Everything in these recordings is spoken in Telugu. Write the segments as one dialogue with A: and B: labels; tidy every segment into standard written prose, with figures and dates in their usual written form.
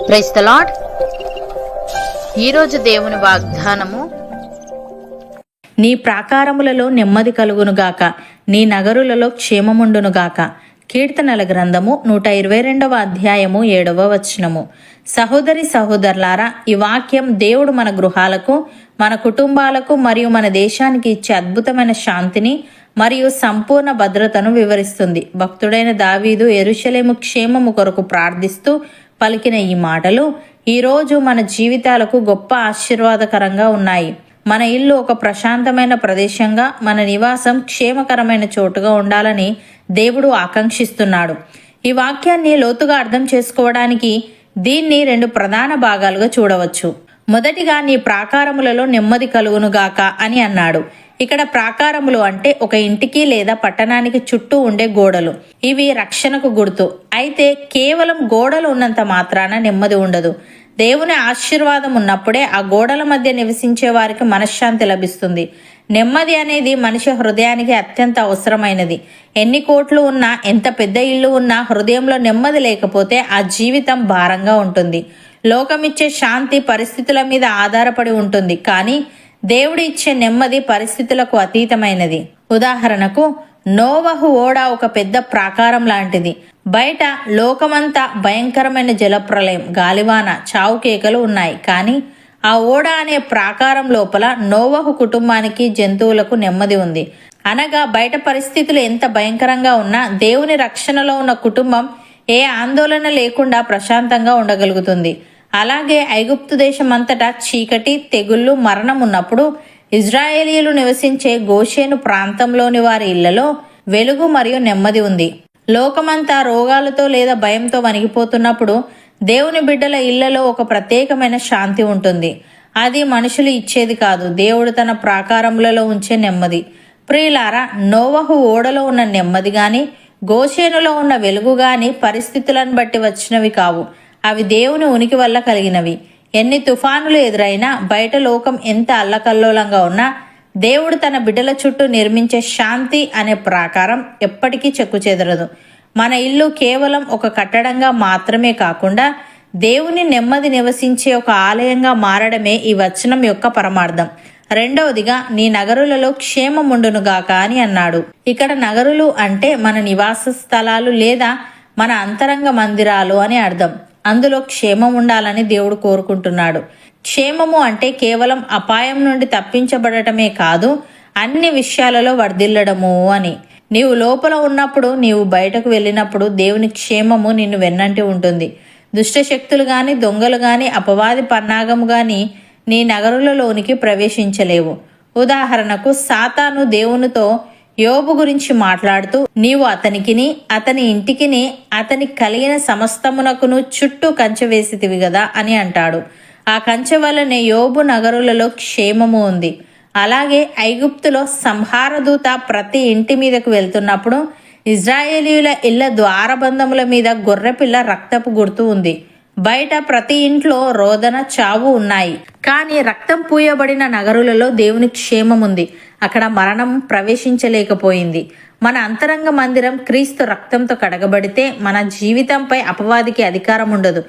A: Praise the lord. ఈరోజు దేవుని వాగ్దానము,
B: నీ ప్రాకారములలో నెమ్మది కలుగునుగాక, నీ నగరులలో క్షేమముండునుగాక. కీర్తనల గ్రంథము 122వ అధ్యాయము 7వ వచనము. సహోదరి సహోదరులారా, ఈ వాక్యం దేవుడు మన గృహాలకు, మన కుటుంబాలకు మరియు మన దేశానికి ఇచ్చే అద్భుతమైన శాంతిని మరియు సంపూర్ణ భద్రతను వివరిస్తుంది. భక్తుడైన దావీదు యెరూషలేము క్షేమము కొరకు ప్రార్థిస్తూ పలికిన ఈ మాటలు ఈరోజు మన జీవితాలకు గొప్ప ఆశీర్వాదకరంగా ఉన్నాయి. మన ఇల్లు ఒక ప్రశాంతమైన ప్రదేశంగా, మన నివాసం క్షేమకరమైన చోటుగా ఉండాలని దేవుడు ఆకాంక్షిస్తున్నాడు. ఈ వాక్యాన్ని లోతుగా అర్థం చేసుకోవడానికి దీన్ని 2 ప్రధాన భాగాలుగా చూడవచ్చు. మొదటిగా, నీ ప్రాకారములలో నెమ్మది కలుగునుగాక అని అన్నాడు. ఇక్కడ ప్రాకారములు అంటే ఒక ఇంటికి లేదా పట్టణానికి చుట్టూ ఉండే గోడలు. ఇవి రక్షణకు గుర్తు. అయితే కేవలం గోడలు ఉన్నంత మాత్రాన నెమ్మది ఉండదు. దేవుని ఆశీర్వాదం ఉన్నప్పుడే ఆ గోడల మధ్య నివసించే వారికి మనశ్శాంతి లభిస్తుంది. నెమ్మది అనేది మనిషి హృదయానికి అత్యంత అవసరమైనది. ఎన్ని కోట్లు ఉన్నా, ఎంత పెద్ద ఇల్లు ఉన్నా, హృదయంలో నెమ్మది లేకపోతే ఆ జీవితం భారంగా ఉంటుంది. లోకమిచ్చే శాంతి పరిస్థితుల మీద ఆధారపడి ఉంటుంది, కానీ దేవుడు ఇచ్చే నెమ్మది పరిస్థితులకు అతీతమైనది. ఉదాహరణకు, నోవహు ఓడ ఒక పెద్ద ప్రాకారం లాంటిది. బయట లోకమంతా భయంకరమైన జలప్రలయం, గాలివాన, చావు కేకలు ఉన్నాయి. కానీ ఆ ఓడ అనే ప్రాకారం లోపల నోవహు కుటుంబానికి, జంతువులకు నెమ్మది ఉంది. అనగా బయట పరిస్థితులు ఎంత భయంకరంగా ఉన్నా దేవుని రక్షణలో ఉన్న కుటుంబం ఏ ఆందోళన లేకుండా ప్రశాంతంగా ఉండగలుగుతుంది. అలాగే ఐగుప్తు దేశం అంతటా చీకటి, తెగుళ్ళు, మరణం ఉన్నప్పుడు ఇజ్రాయేలీలు నివసించే గోషేను ప్రాంతంలోని వారి ఇళ్లలో వెలుగు మరియు నెమ్మది ఉంది. లోకమంతా రోగాలతో లేదా భయంతో వణికిపోతున్నప్పుడు దేవుని బిడ్డల ఇళ్లలో ఒక ప్రత్యేకమైన శాంతి ఉంటుంది. అది మనుషులు ఇచ్చేది కాదు, దేవుడు తన ప్రాకారములలో ఉంచే నెమ్మది. ప్రియులారా, నోవహు ఓడలో ఉన్న నెమ్మది గాని, గోషేనులో ఉన్న వెలుగు గాని పరిస్థితులను బట్టి వచ్చినవి కావు. అవి దేవుని ఉనికి వల్ల కలిగినవి. ఎన్ని తుఫానులు ఎదురైనా, బయట లోకం ఎంత అల్లకల్లోలంగా ఉన్నా, దేవుడు తన బిడ్డల చుట్టూ నిర్మించే శాంతి అనే ప్రాకారం ఎప్పటికీ చెక్కుచెదరదు. మన ఇల్లు కేవలం ఒక కట్టడంగా మాత్రమే కాకుండా దేవుని నెమ్మది నివసించే ఒక ఆలయంగా మారడమే ఈ వచనం యొక్క పరమార్థం. రెండవదిగా, నీ నగరులలో క్షేమముండునుగాక అని అన్నాడు. ఇక్కడ నగరులు అంటే మన నివాస స్థలాలు లేదా మన అంతరంగ మందిరాలు అని అర్థం. అందులో క్షేమం ఉండాలని దేవుడు కోరుకుంటున్నాడు. క్షేమము అంటే కేవలం అపాయం నుండి తప్పించబడటమే కాదు, అన్ని విషయాలలో వర్ధిల్లడము అని. నీవు లోపల ఉన్నప్పుడు, నీవు బయటకు వెళ్ళినప్పుడు దేవుని క్షేమము నిన్ను వెన్నంటి ఉంటుంది. దుష్ట శక్తులు గాని, దొంగలు గాని, అపవాది పన్నాగము గాని నీ నగరులలోనికి ప్రవేశించలేవు. ఉదాహరణకు, సాతాను దేవునితో యోబు గురించి మాట్లాడుతూ, నీవు అతనికిని, అతని ఇంటికిని, అతనికి కలిగిన సమస్తమునకును చుట్టూ కంచె వేసితివి గదా అని అంటాడు. ఆ కంచె వల్లనే యోబు నగరులలో క్షేమము ఉంది. అలాగే ఐగుప్తులో సంహారదూత ప్రతి ఇంటి మీదకు వెళ్తున్నప్పుడు ఇజ్రాయేలీయుల ఇళ్ల ద్వారబంధముల మీద గొర్రెపిల్ల రక్తపు గుర్తు ఉంది. బయట ప్రతి ఇంట్లో రోదన, చావు ఉన్నాయి. కానీ రక్తం పూయబడిన నగరులలో దేవుని క్షేమం ఉంది. అక్కడ మరణం ప్రవేశించలేకపోయింది. మన అంతరంగ మందిరం క్రీస్తు రక్తంతో కడగబడితే మన జీవితంపై అపవాదికి అధికారం ఉండదు.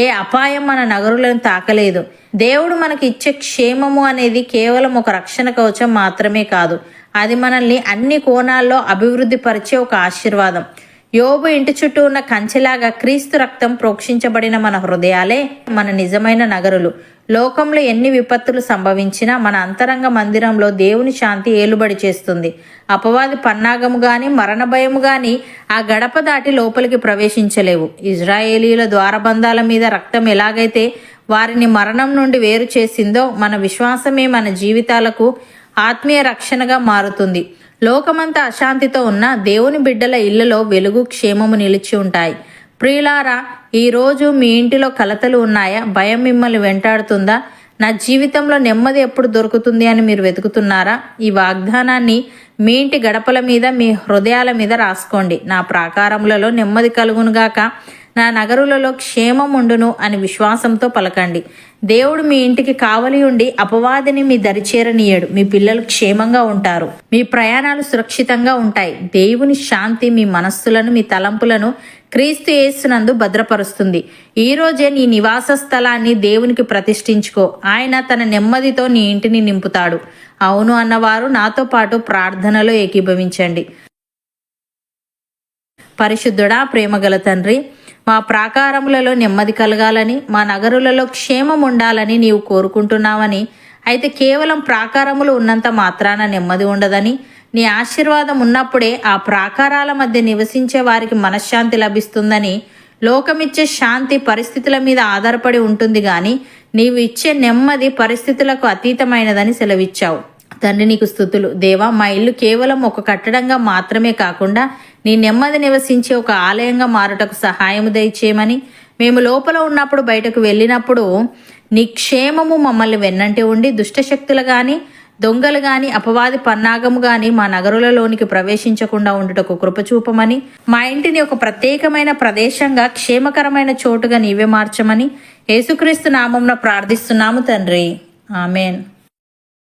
B: ఏ అపాయం మన నగరులను తాకలేదు. దేవుడు మనకి ఇచ్చే క్షేమము అనేది కేవలం ఒక రక్షణ కవచం మాత్రమే కాదు, అది మనల్ని అన్ని కోణాల్లో అభివృద్ధి పరిచే ఒక ఆశీర్వాదం. యోబు ఇంటి చుట్టూ ఉన్న కంచెలాగా క్రీస్తు రక్తం ప్రోక్షించబడిన మన హృదయాలే మన నిజమైన నగరులు. లోకంలో ఎన్ని విపత్తులు సంభవించినా మన అంతరంగ మందిరంలో దేవుని శాంతి ఏలుబడి చేస్తుంది. అపవాది పన్నాగము గాని, మరణ భయము గాని ఆ గడప దాటి లోపలికి ప్రవేశించలేవు. ఇజ్రాయేలీల ద్వారబంధాల మీద రక్తం ఎలాగైతే వారిని మరణం నుండి వేరు చేసిందో, మన విశ్వాసమే మన జీవితాలకు ఆత్మీయ రక్షణగా మారుతుంది. లోకమంతా అశాంతితో ఉన్న దేవుని బిడ్డల ఇళ్లలో వెలుగు, క్షేమము నిలిచి ఉంటాయి. ప్రియులారా, ఈరోజు మీ ఇంటిలో కలతలు ఉన్నాయా? భయం మిమ్మల్ని వెంటాడుతుందా? నా జీవితంలో నెమ్మది ఎప్పుడు దొరుకుతుంది అని మీరు వెతుకుతున్నారా? ఈ వాగ్దానాన్ని మీ ఇంటి గడపల మీద, మీ హృదయాల మీద రాసుకోండి. నా ప్రాకారములలో నెమ్మది కలుగునుగాక, నా నగరులలో క్షేమం ఉండును అని విశ్వాసంతో పలకండి. దేవుడు మీ ఇంటికి కావలి ఉండి అపవాదిని మీ దరిచేరనీయడు. మీ పిల్లలు క్షేమంగా ఉంటారు. మీ ప్రయాణాలు సురక్షితంగా ఉంటాయి. దేవుని శాంతి మీ మనస్సులను, మీ తలంపులను క్రీస్తు యేసునందు భద్రపరుస్తుంది. ఈ రోజే నీ నివాస స్థలాన్ని దేవునికి ప్రతిష్ఠించుకో. ఆయన తన నెమ్మదితో నీ ఇంటిని నింపుతాడు. అవును అన్నవారు నాతో పాటు ప్రార్థనలో ఏకీభవించండి. పరిశుద్ధుడా, ప్రేమగల తండ్రి, మా ప్రాకారములలో నెమ్మది కలగాలని, మా నగరులలో క్షేమం ఉండాలని నీవు కోరుకుంటున్నావని, అయితే కేవలం ప్రాకారములు ఉన్నంత మాత్రాన నెమ్మది ఉండదని, నీ ఆశీర్వాదం ఉన్నప్పుడే ఆ ప్రాకారాల మధ్య నివసించే వారికి మనశ్శాంతి లభిస్తుందని, లోకమిచ్చే శాంతి పరిస్థితుల మీద ఆధారపడి ఉంటుంది కానీ నీవు ఇచ్చే నెమ్మది పరిస్థితులకు అతీతమైనదని సెలవిచ్చావు. తండ్రి, నీకు స్తుతులు. దేవా, మా ఇల్లు కేవలం ఒక కట్టడంగా మాత్రమే కాకుండా నీ నెమ్మది నివసించే ఒక ఆలయంగా మారుటకు సహాయము దయచేయమని, మేము లోపల ఉన్నప్పుడు బయటకు వెళ్ళినప్పుడు నీ క్షేమము మమ్మల్ని వెన్నంటి ఉండి దుష్టశక్తులు కానీ, దొంగలు కానీ, అపవాది పన్నాగము కానీ మా నగరులలోనికి ప్రవేశించకుండా ఉండుటకు కృపచూపమని, మా ఇంటిని ఒక ప్రత్యేకమైన ప్రదేశంగా, క్షేమకరమైన చోటుగా నీవే మార్చమని యేసుక్రీస్తు నామమున ప్రార్థిస్తున్నాము తండ్రి. ఆమెన్.